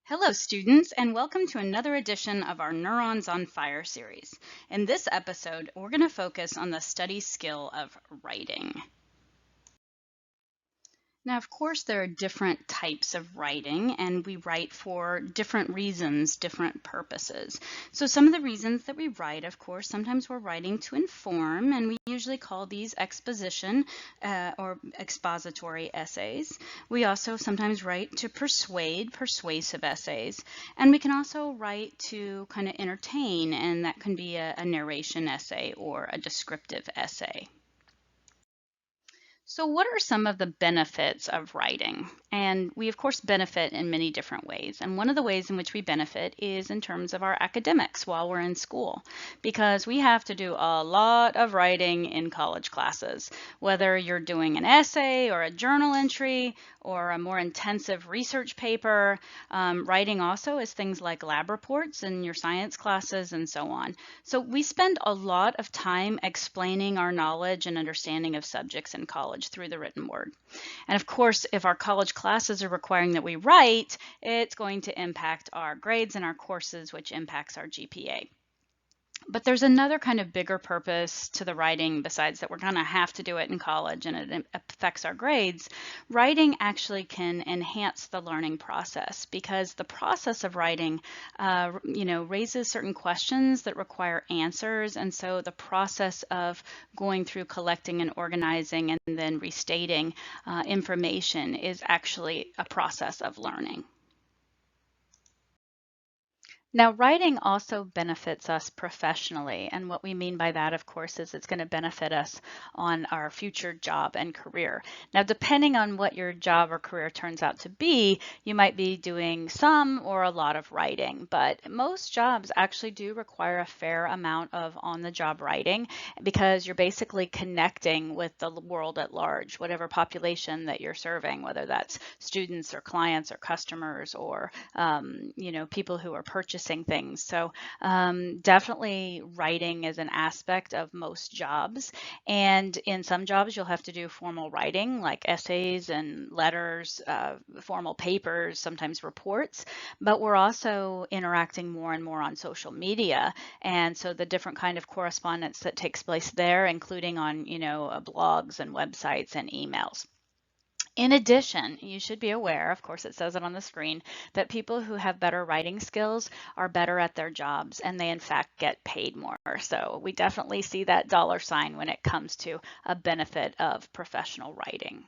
Hello students, and welcome to another edition of our Neurons on Fire series. In this episode, we're going to focus on the study skill of writing. Now, of course, there are different types of writing, and we write for different reasons, different purposes. So some of the reasons that we write, of course, sometimes we're writing to inform, and we usually call these exposition or expository essays. We also sometimes write to persuade, persuasive essays, and we can also write to kind of entertain, and that can be a narration essay or a descriptive essay. So what are some of the benefits of writing? And we, of course, benefit in many different ways. And one of the ways in which we benefit is in terms of our academics while we're in school, because we have to do a lot of writing in college classes, whether you're doing an essay or a journal entry or a more intensive research paper. Writing also is things like lab reports in your science classes and so on. So we spend a lot of time explaining our knowledge and understanding of subjects in college through the written word. And of course, if our college classes are requiring that we write, it's going to impact our grades and our courses, which impacts our GPA. But there's another kind of bigger purpose to the writing besides that we're going to have to do it in college and it affects our grades. Writing actually can enhance the learning process because the process of writing, raises certain questions that require answers. And so the process of going through collecting and organizing and then restating information is actually a process of learning. Now, writing also benefits us professionally, and what we mean by that, of course, is it's going to benefit us on our future job and career. Now, depending on what your job or career turns out to be, you might be doing some or a lot of writing, but most jobs actually do require a fair amount of on-the-job writing because you're basically connecting with the world at large, whatever population that you're serving, whether that's students or clients or customers or people who are purchasing things. So definitely writing is an aspect of most jobs. And in some jobs, you'll have to do formal writing like essays and letters, formal papers, sometimes reports. But we're also interacting more and more on social media. And so the different kind of correspondence that takes place there, including on, blogs and websites and emails. In addition, you should be aware, of course it says it on the screen, that people who have better writing skills are better at their jobs and they in fact get paid more. So we definitely see that dollar sign when it comes to a benefit of professional writing.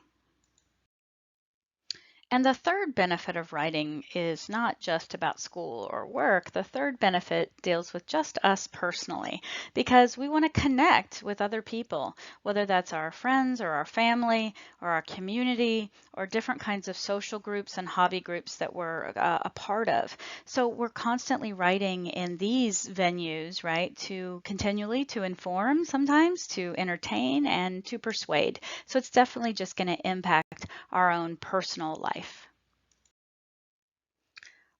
And the third benefit of writing is not just about school or work. The third benefit deals with just us personally, because we want to connect with other people, whether that's our friends or our family or our community or different kinds of social groups and hobby groups that we're a part of. So we're constantly writing in these venues, right, to continually to inform, sometimes to entertain and to persuade. So it's definitely just going to impact our own personal life.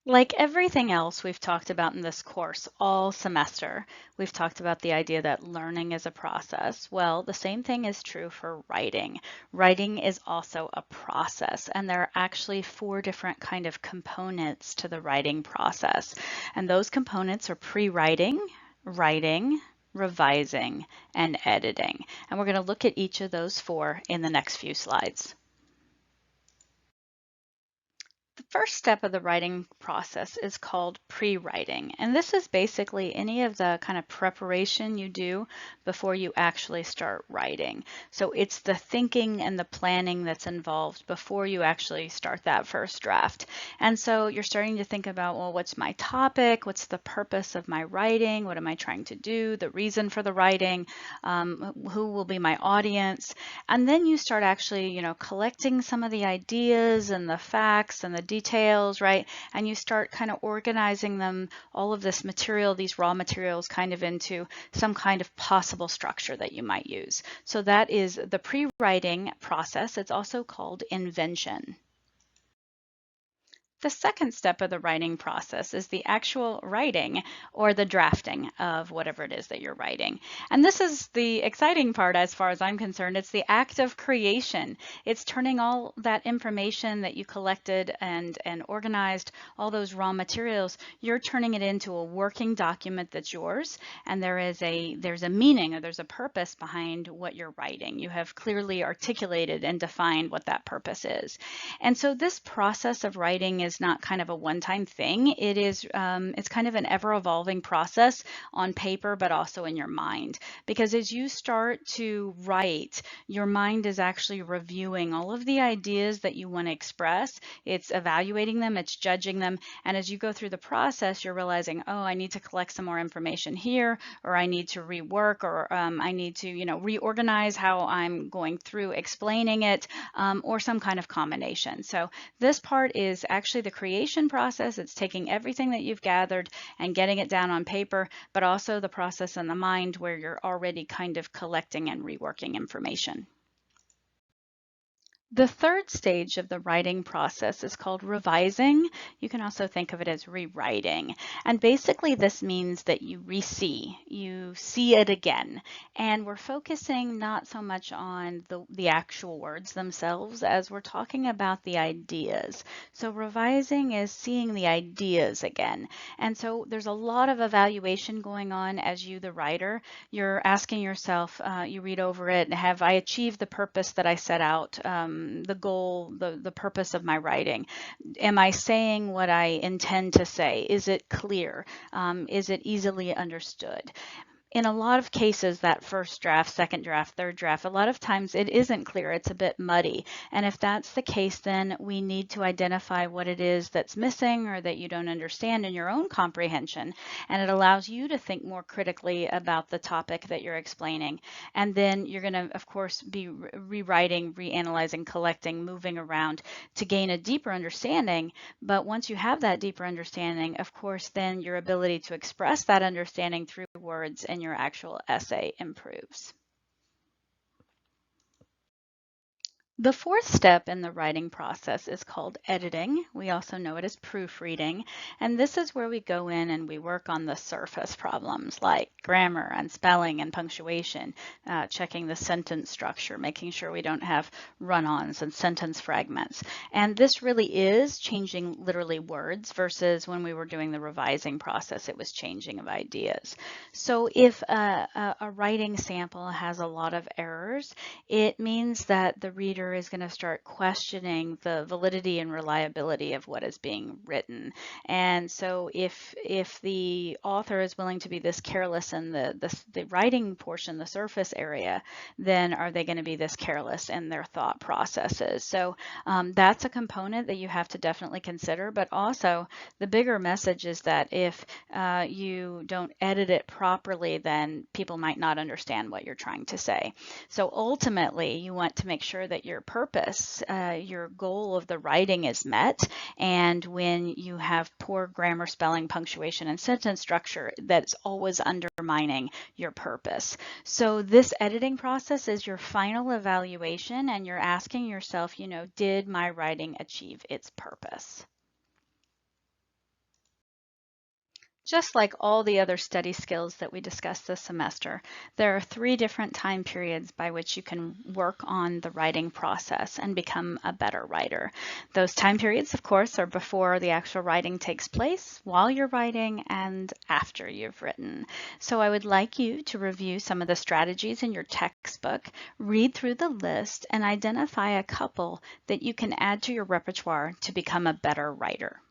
Like everything else we've talked about in this course all semester, we've talked about the idea that learning is a process. Well, the same thing is true for writing. Writing is also a process, and there are actually 4 different kind of components to the writing process. And those components are pre-writing, writing, revising, and editing. And we're going to look at each of those 4 in the next few slides. The first step of the writing process is called pre-writing, and this is basically any of the kind of preparation you do before you actually start writing. So it's the thinking and the planning that's involved before you actually start that first draft. And so you're starting to think about, well, what's my topic? What's the purpose of my writing? What am I trying to do? The reason for the writing? Who will be my audience? And then you start actually, collecting some of the ideas and the facts and the details, right? And you start kind of organizing them, all of this material, these raw materials, kind of into some kind of possible structure that you might use. So that is the pre-writing process. It's also called invention. The second step of the writing process is the actual writing or the drafting of whatever it is that you're writing. And this is the exciting part as far as I'm concerned. It's the act of creation. It's turning all that information that you collected and organized, all those raw materials, you're turning it into a working document that's yours, and there's a meaning or there's a purpose behind what you're writing. You have clearly articulated and defined what that purpose is. And so this process of writing is not kind of a one-time thing. It is, it's kind of an ever-evolving process on paper, but also in your mind. Because as you start to write, your mind is actually reviewing all of the ideas that you want to express. It's evaluating them, it's judging them, and as you go through the process, you're realizing, oh, I need to collect some more information here, or I need to rework, or I need to, reorganize how I'm going through explaining it, or some kind of combination. So this part is actually the creation process. It's taking everything that you've gathered and getting it down on paper, but also the process in the mind where you're already kind of collecting and reworking information. The third stage of the writing process is called revising. You can also think of it as rewriting. And basically this means that you you see it again. And we're focusing not so much on the actual words themselves as we're talking about the ideas. So revising is seeing the ideas again. And so there's a lot of evaluation going on as you, the writer. You're asking yourself, you read over it, have I achieved the purpose that I set out? The goal, the purpose of my writing? Am I saying what I intend to say? Is it clear? Is it easily understood? In a lot of cases, that first draft, second draft, third draft, a lot of times it isn't clear, it's a bit muddy. And if that's the case, then we need to identify what it is that's missing or that you don't understand in your own comprehension. And it allows you to think more critically about the topic that you're explaining. And then you're going to, of course, be rewriting, reanalyzing, collecting, moving around to gain a deeper understanding. But once you have that deeper understanding, of course, then your ability to express that understanding through words and your actual essay improves. The fourth step in the writing process is called editing. We also know it as proofreading. And this is where we go in and we work on the surface problems like grammar and spelling and punctuation, checking the sentence structure, making sure we don't have run-ons and sentence fragments. And this really is changing literally words versus when we were doing the revising process, it was changing of ideas. So if a writing sample has a lot of errors, it means that the reader is going to start questioning the validity and reliability of what is being written. And so if the author is willing to be this careless in the writing portion, the surface area, then are they going to be this careless in their thought processes? So that's a component that you have to definitely consider, but also the bigger message is that if you don't edit it properly, then people might not understand what you're trying to say. So ultimately, you want to make sure that your purpose, your goal of the writing is met. And when you have poor grammar, spelling, punctuation, and sentence structure, that's always undermining your purpose. So this editing process is your final evaluation, and you're asking yourself, did my writing achieve its purpose? Just like all the other study skills that we discussed this semester, there are 3 different time periods by which you can work on the writing process and become a better writer. Those time periods, of course, are before the actual writing takes place, while you're writing, and after you've written. So I would like you to review some of the strategies in your textbook, read through the list, and identify a couple that you can add to your repertoire to become a better writer.